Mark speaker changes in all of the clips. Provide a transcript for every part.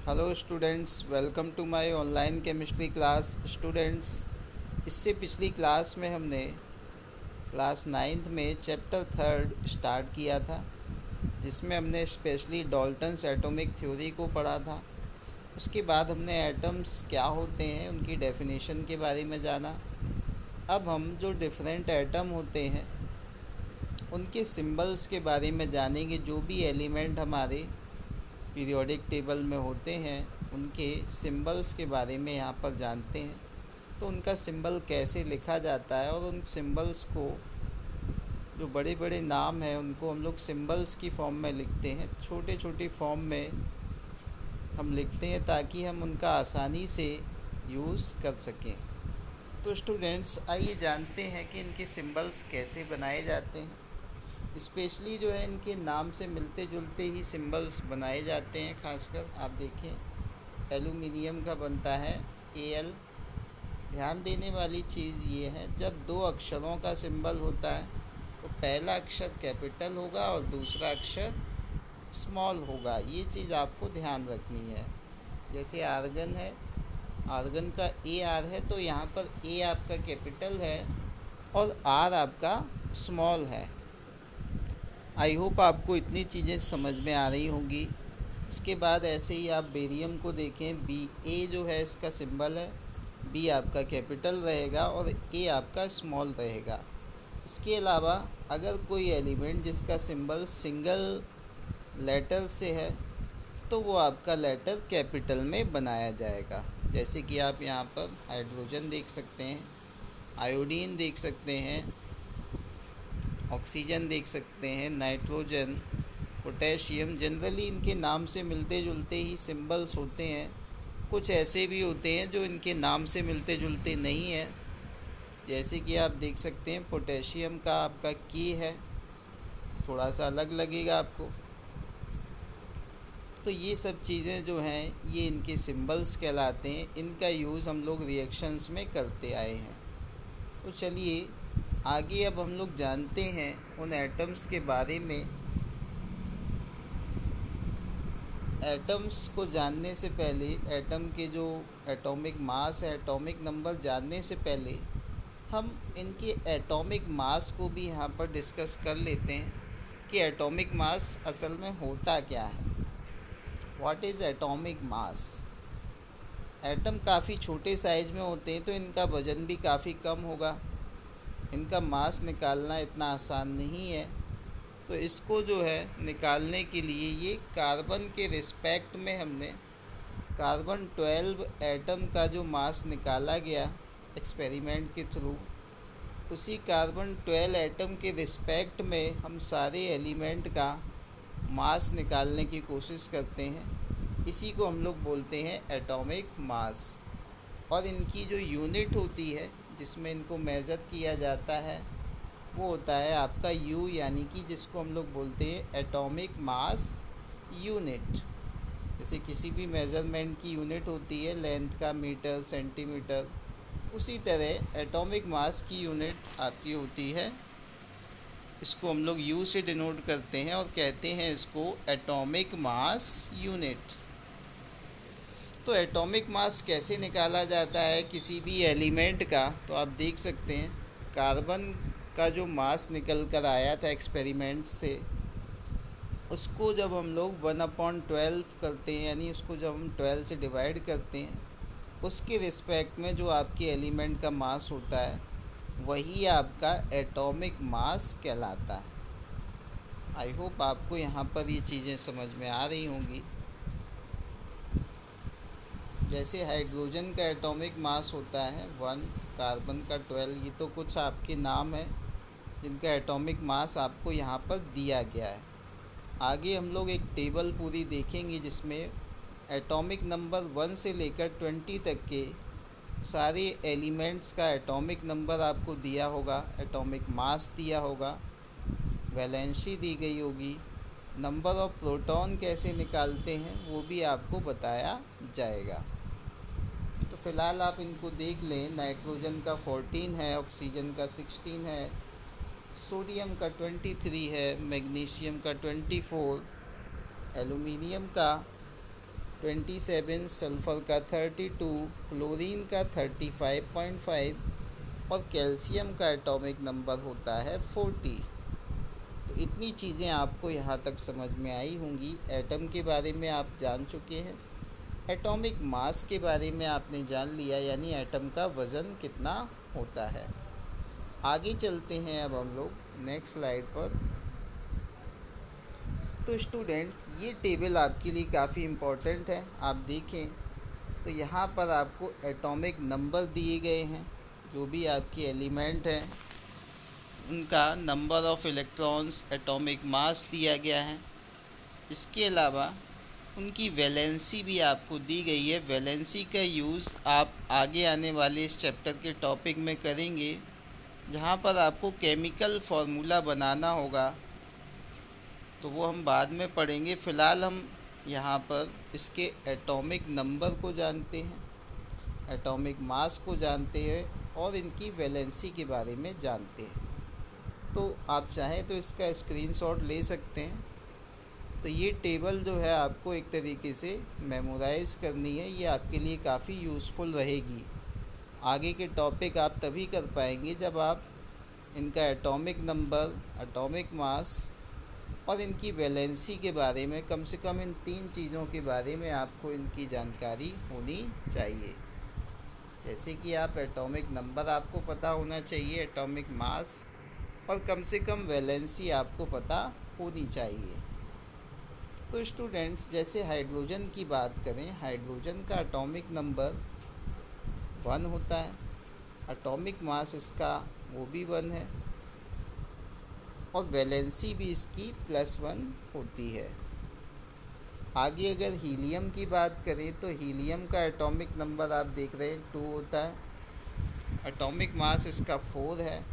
Speaker 1: Hello students, welcome to my online chemistry class. Students, इससे पिछली class में हमने क्लास नाइन्थ में चैप्टर थर्ड स्टार्ट किया था, जिसमें हमने स्पेशली डाल्टन्स एटॉमिक थ्योरी को पढ़ा था। उसके बाद हमने एटम्स क्या होते हैं उनकी डेफिनेशन के बारे में जाना। अब हम जो डिफरेंट एटम होते हैं उनके सिंबल्स के बारे में जानेंगे। जो भी एलिमेंट हमारे पीरियोडिक टेबल में होते हैं उनके सिंबल्स के बारे में यहाँ पर जानते हैं। तो उनका सिंबल कैसे लिखा जाता है और उन सिंबल्स को, जो बड़े बड़े नाम हैं, उनको हम लोग सिंबल्स की फॉर्म में लिखते हैं, छोटे छोटे फॉर्म में हम लिखते हैं ताकि हम उनका आसानी से यूज़ कर सकें। तो स्टूडेंट्स, आइए जानते हैं कि इनके सिंबल्स कैसे बनाए जाते हैं। स्पेशली जो है इनके नाम से मिलते जुलते ही सिंबल्स बनाए जाते हैं। खासकर आप देखें, एल्यूमिनियम का बनता है AL। ध्यान देने वाली चीज़ ये है, जब दो अक्षरों का सिंबल होता है तो पहला अक्षर कैपिटल होगा और दूसरा अक्षर स्मॉल होगा। ये चीज़ आपको ध्यान रखनी है। जैसे आर्गन है, आर्गन का AR है तो यहाँ पर A आपका कैपिटल है और R आपका स्मॉल है। आई होप आपको इतनी चीज़ें समझ में आ रही होंगी। इसके बाद ऐसे ही आप बेरियम को देखें, BA जो है इसका सिंबल है, B आपका कैपिटल रहेगा और A आपका स्मॉल रहेगा। इसके अलावा अगर कोई एलिमेंट जिसका सिंबल सिंगल लेटर से है तो वो आपका लेटर कैपिटल में बनाया जाएगा। जैसे कि आप यहाँ पर हाइड्रोजन देख सकते हैं, आयोडीन देख सकते हैं, ऑक्सीजन देख सकते हैं, नाइट्रोजन, पोटेशियम। जनरली इनके नाम से मिलते जुलते ही सिंबल्स होते हैं। कुछ ऐसे भी होते हैं जो इनके नाम से मिलते जुलते नहीं हैं। जैसे कि आप देख सकते हैं, पोटेशियम का आपका की है, थोड़ा सा अलग लगेगा आपको। तो ये सब चीज़ें जो हैं ये इनके सिंबल्स कहलाते हैं। इनका यूज़ हम लोग रिएक्शंस में करते आए हैं। तो चलिए आगे अब हम लोग जानते हैं उन एटम्स के बारे में। एटम्स को जानने से पहले, एटम के जो एटॉमिक मास है, एटॉमिक नंबर जानने से पहले हम इनके एटॉमिक मास को भी यहाँ पर डिस्कस कर लेते हैं कि एटॉमिक मास असल में होता क्या है। What is atomic mass? Atom काफ़ी छोटे साइज में होते हैं तो इनका वज़न भी काफ़ी कम होगा। इनका मास निकालना इतना आसान नहीं है। तो इसको जो है निकालने के लिए ये कार्बन के रिस्पेक्ट में हमने कार्बन 12 एटम का जो मास निकाला गया एक्सपेरिमेंट के थ्रू, उसी कार्बन 12 एटम के रिस्पेक्ट में हम सारे एलिमेंट का मास निकालने की कोशिश करते हैं। इसी को हम लोग बोलते हैं एटॉमिक मास। और इनकी जो यूनिट होती है जिसमें इनको मेज़र किया जाता है वो होता है आपका U, यानी कि जिसको हम लोग बोलते हैं एटॉमिक मास यूनिट। जैसे किसी भी मेज़रमेंट की यूनिट होती है लेंथ का मीटर, सेंटीमीटर, उसी तरह एटॉमिक मास की यूनिट आपकी होती है। इसको हम लोग U से डिनोट करते हैं और कहते हैं इसको एटॉमिक मास यूनिट। तो एटॉमिक मास कैसे निकाला जाता है किसी भी एलिमेंट का? तो आप देख सकते हैं, कार्बन का जो मास निकल कर आया था एक्सपेरिमेंट से, उसको जब हम लोग 1/12 करते हैं, यानी उसको जब हम 12 से डिवाइड करते हैं, उसके रिस्पेक्ट में जो आपके एलिमेंट का मास होता है वही आपका एटॉमिक मास कहलाता है। आई होप आपको यहाँ पर ये चीज़ें समझ में आ रही होंगी। जैसे हाइड्रोजन का एटॉमिक मास होता है 1, कार्बन का 12। ये तो कुछ आपके नाम हैं जिनका एटॉमिक मास आपको यहाँ पर दिया गया है। आगे हम लोग एक टेबल पूरी देखेंगे जिसमें एटॉमिक नंबर 1 से लेकर 20 तक के सारे एलिमेंट्स का एटॉमिक नंबर आपको दिया होगा, एटॉमिक मास दिया होगा, वैलेंसी दी गई होगी, नंबर ऑफ प्रोटॉन कैसे निकालते हैं वो भी आपको बताया जाएगा। तो फ़िलहाल आप इनको देख लें। नाइट्रोजन का 14 है, ऑक्सीजन का 16 है, सोडियम का 23 है, मैग्नीशियम का 24, एल्यूमिनियम का 27, सल्फ़र का 32, क्लोरीन का 35.5 और कैल्शियम का एटॉमिक नंबर होता है 40। तो इतनी चीज़ें आपको यहाँ तक समझ में आई होंगी। एटम के बारे में आप जान चुके हैं, एटॉमिक मास के बारे में आपने जान लिया, यानी एटम का वज़न कितना होता है। आगे चलते हैं अब हम लोग नेक्स्ट स्लाइड पर। तो स्टूडेंट, ये टेबल आपके लिए काफ़ी इम्पोर्टेंट है। आप देखें तो यहाँ पर आपको एटॉमिक नंबर दिए गए हैं, जो भी आपके एलिमेंट हैं उनका number of electrons, atomic mass दिया गया है। इसके अलावा उनकी वैलेंसी भी आपको दी गई है। वैलेंसी का यूज़ आप आगे आने वाले इस चैप्टर के टॉपिक में करेंगे, जहाँ पर आपको केमिकल फार्मूला बनाना होगा, तो वो हम बाद में पढ़ेंगे। फ़िलहाल हम यहाँ पर इसके एटॉमिक नंबर को जानते हैं, एटॉमिक मास को जानते हैं और इनकी वैलेंसी के बारे में जानते हैं। तो आप चाहें तो इसका स्क्रीनशॉट ले सकते हैं। तो ये टेबल जो है आपको एक तरीके से मेमोराइज़ करनी है, ये आपके लिए काफ़ी यूज़फुल रहेगी। आगे के टॉपिक आप तभी कर पाएंगे जब आप इनका एटॉमिक नंबर, एटॉमिक मास और इनकी वैलेंसी के बारे में, कम से कम इन 3 चीज़ों के बारे में आपको इनकी जानकारी होनी चाहिए। जैसे कि आप एटॉमिक नंबर आपको पता होना चाहिए, एटॉमिक मास और कम से कम वैलेंसी आपको पता होनी चाहिए। तो स्टूडेंट्स, जैसे हाइड्रोजन की बात करें, हाइड्रोजन का एटॉमिक नंबर 1 होता है, एटॉमिक मास इसका वो भी 1 है और वैलेंसी भी इसकी +1 होती है। आगे अगर हीलियम की बात करें तो हीलियम का एटॉमिक नंबर आप देख रहे हैं 2 होता है, एटॉमिक मास इसका 4 है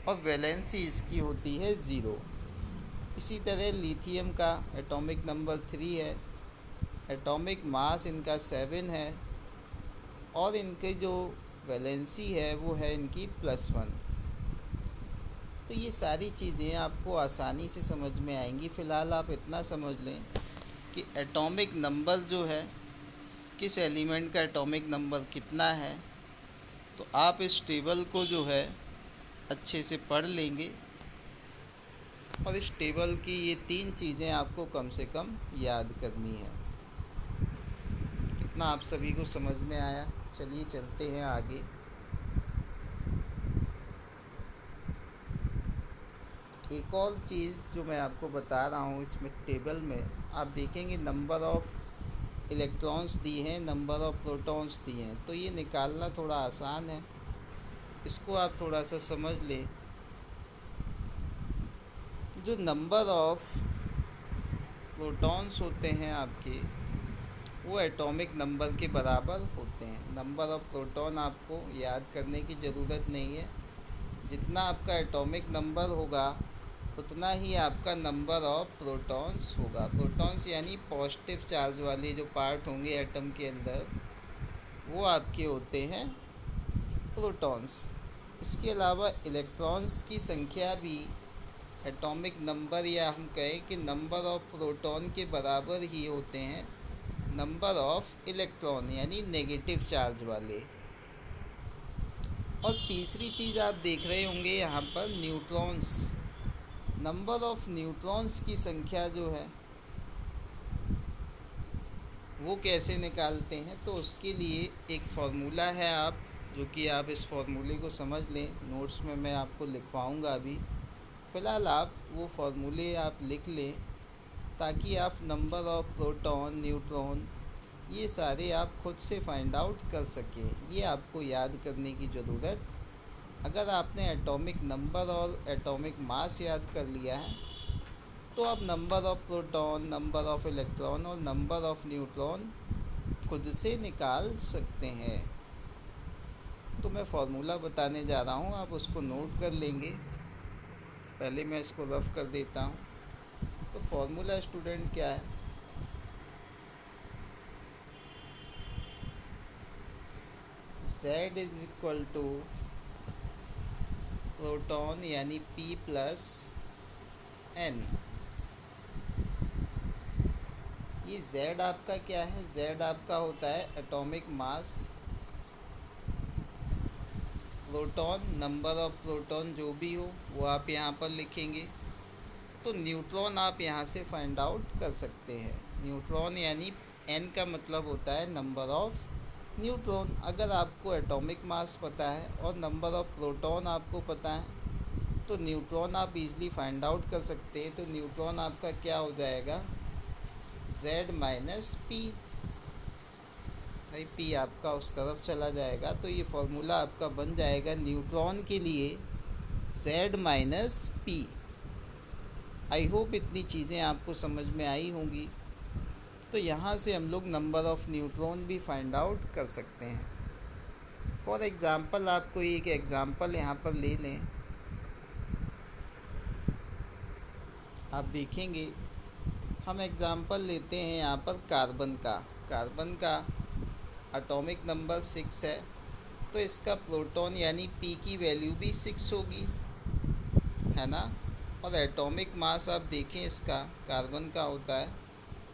Speaker 1: और वैलेंसी इसकी होती है 0। इसी तरह लिथियम का एटॉमिक नंबर 3 है, एटॉमिक मास इनका 7 है और इनके जो वैलेंसी है वो है इनकी +1। तो ये सारी चीज़ें आपको आसानी से समझ में आएंगी। फ़िलहाल आप इतना समझ लें कि एटॉमिक नंबर जो है, किस एलिमेंट का एटॉमिक नंबर कितना है, तो आप इस टेबल को जो है अच्छे से पढ़ लेंगे और इस टेबल की ये 3 चीज़ें आपको कम से कम याद करनी है। कितना आप सभी को समझ में आया? चलिए चलते हैं आगे। एक और चीज़ जो मैं आपको बता रहा हूँ, इसमें टेबल में आप देखेंगे नंबर ऑफ़ इलेक्ट्रॉन्स दिए हैं, नंबर ऑफ़ प्रोटॉन्स दिए हैं। तो ये निकालना थोड़ा आसान है, इसको आप थोड़ा सा समझ लें। जो नंबर ऑफ़ प्रोटॉन्स होते हैं आपके, वो एटॉमिक नंबर के बराबर होते हैं। नंबर ऑफ़ प्रोटॉन आपको याद करने की ज़रूरत नहीं है। जितना आपका एटॉमिक नंबर होगा उतना ही आपका नंबर ऑफ़ प्रोटॉन्स होगा। प्रोटॉन्स यानी पॉजिटिव चार्ज वाले जो पार्ट होंगे एटम के अंदर, वो आपके होते हैं प्रोटॉन्स। इसके अलावा इलेक्ट्रॉन्स की संख्या भी एटॉमिक नंबर, या हम कहें कि नंबर ऑफ़ प्रोटॉन के बराबर ही होते हैं नंबर ऑफ़ इलेक्ट्रॉन, यानी नेगेटिव चार्ज वाले। और तीसरी चीज़ आप देख रहे होंगे यहाँ पर न्यूट्रॉन्स। नंबर ऑफ़ न्यूट्रॉन्स की संख्या जो है वो कैसे निकालते हैं, तो उसके लिए एक फार्मूला है, आप जो कि आप इस फार्मूले को समझ लें। नोट्स में मैं आपको लिखवाऊंगा अभी। फ़िलहाल आप वो फार्मूले आप लिख लें, ताकि आप नंबर ऑफ़ प्रोटॉन, न्यूट्रॉन, ये सारे आप खुद से फाइंड आउट कर सकें। ये आपको याद करने की ज़रूरत, अगर आपने एटॉमिक नंबर और एटॉमिक मास याद कर लिया है, तो आप number of proton, number of electron और नंबर ऑफ़ न्यूट्रॉन खुद से निकाल सकते हैं। तो मैं फार्मूला बताने जा रहा हूँ, आप उसको नोट कर लेंगे। पहले मैं इसको रफ़ कर देता हूँ। तो फार्मूला स्टूडेंट क्या है? Z is equal to proton यानी P प्लस N, ये Z आपका क्या है? Z आपका होता है atomic mass, proton, number of proton जो भी हो वो आप यहाँ पर लिखेंगे। तो न्यूट्रॉन आप यहाँ से फाइंड आउट कर सकते हैं। न्यूट्रॉन यानी N का मतलब होता है नंबर ऑफ न्यूट्रॉन। अगर आपको एटॉमिक मास पता है और नंबर ऑफ प्रोटॉन आपको पता है तो न्यूट्रॉन आप इजीली फाइंड आउट कर सकते हैं। तो न्यूट्रॉन आपका क्या हो जाएगा? Z minus P. भाई पी आपका उस तरफ चला जाएगा तो ये फॉर्मूला आपका बन जाएगा न्यूट्रॉन के लिए Z minus P. I hope इतनी चीज़ें आपको समझ में आई होंगी। तो यहाँ से हम लोग नंबर ऑफ़ न्यूट्रॉन भी फाइंड आउट कर सकते हैं। फॉर एग्ज़ाम्पल आपको एक एग्ज़ाम्पल यहाँ पर ले लें। आप देखेंगे हम एग्ज़ाम्पल लेते हैं यहाँ पर कार्बन का एटॉमिक नंबर 6 है तो इसका प्रोटॉन यानी पी की वैल्यू भी 6 होगी, है ना। और एटॉमिक मास आप देखें इसका कार्बन का होता है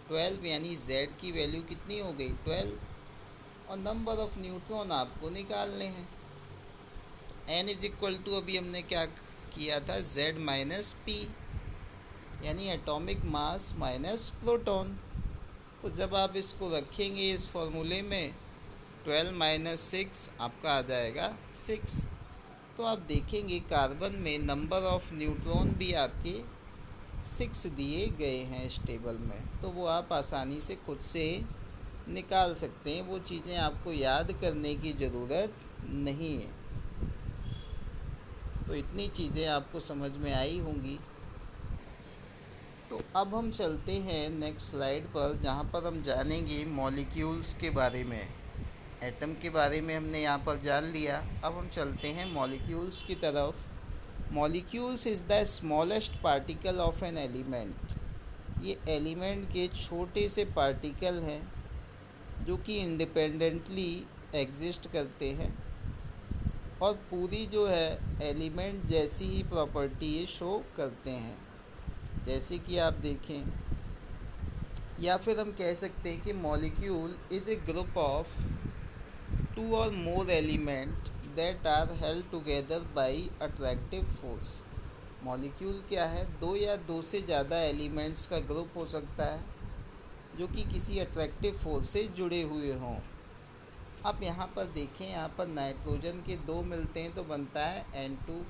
Speaker 1: 12 यानी Z की वैल्यू कितनी हो गई? 12। और नंबर ऑफ़ न्यूट्रॉन आपको निकालने हैं। N इज इक्वल टू अभी हमने क्या किया था? Z माइनस पी यानी एटॉमिक मास माइनस प्रोटॉन। तो जब आप इसको रखेंगे इस फॉर्मूले में 12 माइनस 6 आपका आ जाएगा 6। तो आप देखेंगे कार्बन में नंबर ऑफ़ न्यूट्रॉन भी आपके 6 दिए गए हैं इस टेबल में। तो वो आप आसानी से खुद से निकाल सकते हैं, वो चीज़ें आपको याद करने की ज़रूरत नहीं है। तो इतनी चीज़ें आपको समझ में आई होंगी। तो अब हम चलते हैं नेक्स्ट स्लाइड पर जहाँ पर हम जानेंगे मॉलिक्यूल्स के बारे में। एटम के बारे में हमने यहाँ पर जान लिया, अब हम चलते हैं मॉलिक्यूल्स की तरफ। Molecules is the smallest particle of an element. ये एलिमेंट के छोटे से पार्टिकल हैं जो कि इंडिपेंडेंटली एग्जिस्ट करते हैं और पूरी जो है एलिमेंट जैसी ही प्रॉपर्टी शो करते हैं। जैसे कि आप देखें, या फिर हम कह सकते हैं कि molecule is a group of 2 or more element that are held together by attractive force। Molecule क्या है? 2 या 2 से ज़्यादा एलिमेंट्स का ग्रुप हो सकता है जो कि किसी अट्रैक्टिव फोर्स से जुड़े हुए हों। आप यहाँ पर देखें, यहाँ पर नाइट्रोजन के 2 मिलते हैं तो बनता है N2।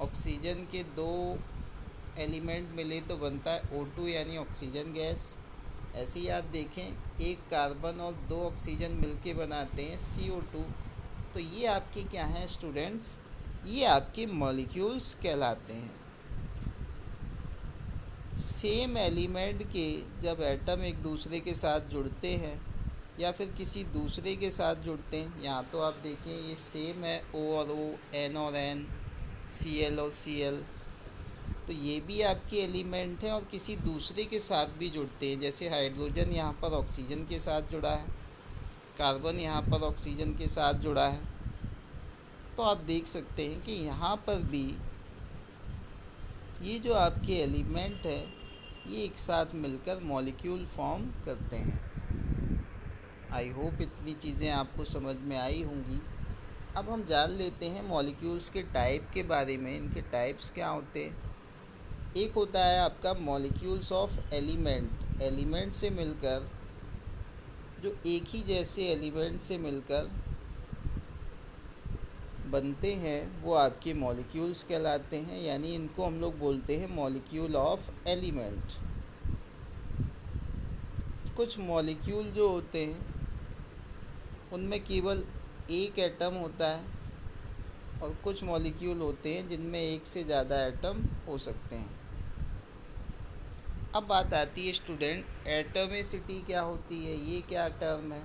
Speaker 1: ऑक्सीजन के 2 एलिमेंट मिले तो बनता है O2 यानी ऑक्सीजन गैस। ऐसे ही आप देखें एक कार्बन और 2 ऑक्सीजन मिलके बनाते हैं CO2। तो ये आपके क्या हैं स्टूडेंट्स? ये आपके मॉलिक्यूल्स कहलाते हैं। सेम एलिमेंट के जब एटम एक दूसरे के साथ जुड़ते हैं या फिर किसी दूसरे के साथ जुड़ते हैं, यहाँ तो आप देखें ये सेम है O और O, N और N, Cl और Cl। तो ये भी आपके एलिमेंट हैं और किसी दूसरे के साथ भी जुड़ते हैं। जैसे हाइड्रोजन यहाँ पर ऑक्सीजन के साथ जुड़ा है, कार्बन यहाँ पर ऑक्सीजन के साथ जुड़ा है। तो आप देख सकते हैं कि यहाँ पर भी ये जो आपके एलिमेंट है ये एक साथ मिलकर मॉलिक्यूल फॉर्म करते हैं। आई होप इतनी चीज़ें आपको समझ में आई होंगी। अब हम जान लेते हैं मॉलिक्यूल्स के टाइप के बारे में। इनके टाइप्स क्या होते हैं? एक होता है आपका मॉलिक्यूल्स ऑफ एलिमेंट। एलिमेंट से मिलकर, जो एक ही जैसे एलिमेंट से मिलकर बनते हैं वो आपके मॉलिक्यूल्स कहलाते हैं, यानी इनको हम लोग बोलते हैं मॉलिक्यूल ऑफ एलिमेंट। कुछ मॉलिक्यूल जो होते हैं उनमें केवल एक एटम होता है और कुछ मॉलिक्यूल होते हैं जिनमें एक से ज़्यादा एटम हो सकते हैं। अब बात आती है स्टूडेंट एटॉमिसिटी क्या होती है, ये क्या टर्म है?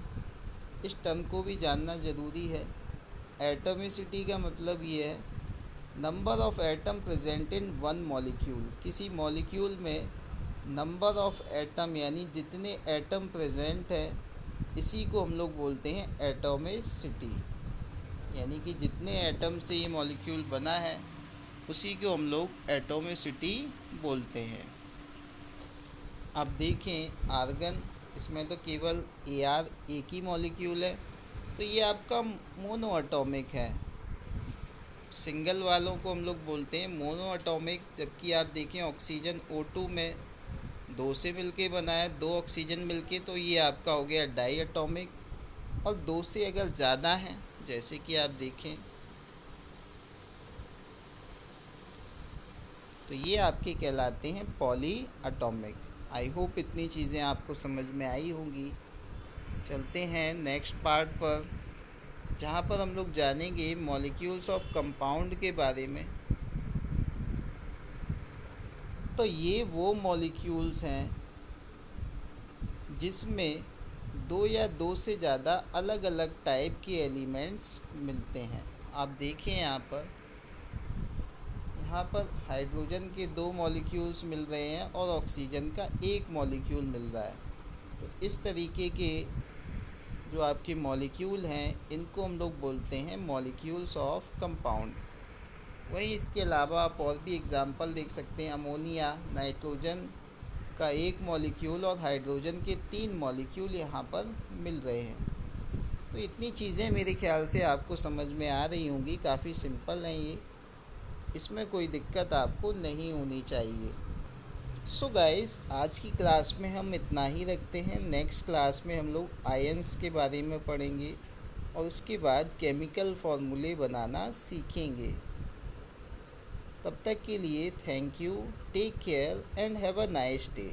Speaker 1: इस टर्म को भी जानना ज़रूरी है। एटॉमिसिटी का मतलब ये है number of atom present in one molecule. किसी मॉलिक्यूल में नंबर ऑफ़ एटम यानी जितने एटम प्रेजेंट हैं इसी को हम लोग बोलते हैं एटॉमिसिटी। यानी कि जितने एटम से ये मॉलिक्यूल बना है उसी को हम लोग एटॉमिसिटी बोलते हैं। अब देखें आर्गन, इसमें तो केवल Ar एक ही मॉलिक्यूल है, तो ये आपका मोनो एटॉमिक है। सिंगल वालों को हम लोग बोलते हैं मोनो एटॉमिक, जबकि आप देखें ऑक्सीजन O2 में दो से मिलके बना है, दो ऑक्सीजन मिलके, तो ये आपका हो गया डाई एटॉमिक। और दो से अगर ज़्यादा हैं, जैसे कि आप देखें, तो ये आपके कहलाते हैं पॉली एटॉमिक। आई होप इतनी चीज़ें आपको समझ में आई होंगी। चलते हैं नेक्स्ट पार्ट पर, जहाँ पर हम लोग जानेंगे मॉलिक्यूल्स ऑफ कंपाउंड के बारे में। तो ये वो मॉलिक्यूल्स हैं जिसमें दो या दो से ज़्यादा अलग अलग टाइप के एलिमेंट्स मिलते हैं। आप देखें यहाँ पर हाइड्रोजन के दो मॉलिक्यूल्स मिल रहे हैं और ऑक्सीजन का एक मॉलिक्यूल मिल रहा है। तो इस तरीके के जो आपके मॉलिक्यूल हैं, इनको हम लोग बोलते हैं मॉलिक्यूल्स ऑफ कंपाउंड। वहीं इसके अलावा आप और भी एग्जांपल देख सकते हैं, अमोनिया, नाइट्रोजन का एक मॉलिक्यूल और हाइड्रोजन के 3 मॉलिक्यूल यहाँ पर मिल रहे हैं। तो इतनी चीज़ें मेरे ख्याल से आपको समझ में आ रही होंगी, काफ़ी सिंपल हैं ये, इसमें कोई दिक्कत आपको नहीं होनी चाहिए। सो गाइस, आज की क्लास में हम इतना ही रखते हैं। नेक्स्ट क्लास में हम लोग आयंस के बारे में पढ़ेंगे और उसके बाद केमिकल फार्मूले बनाना सीखेंगे। तब तक के लिए thank you, take care and have a nice day.